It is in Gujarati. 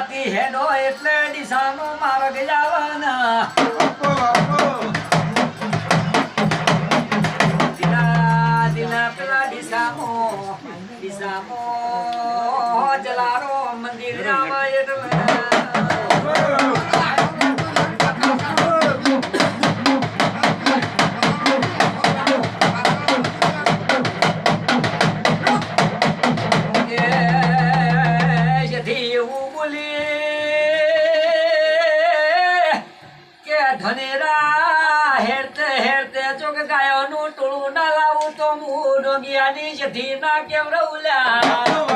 દિશાથી હેડો એટલે દિશાનો માર્ગ જવાના દિના પેલા દિશામાં જલારો મંદિર આવે એટલે ધનેરા હેરતે હેરતે ચોક ગાયોનું ટોળું ના લાવું તો હું ડોંગિયાની જથી ના કેમ રહુલ્યા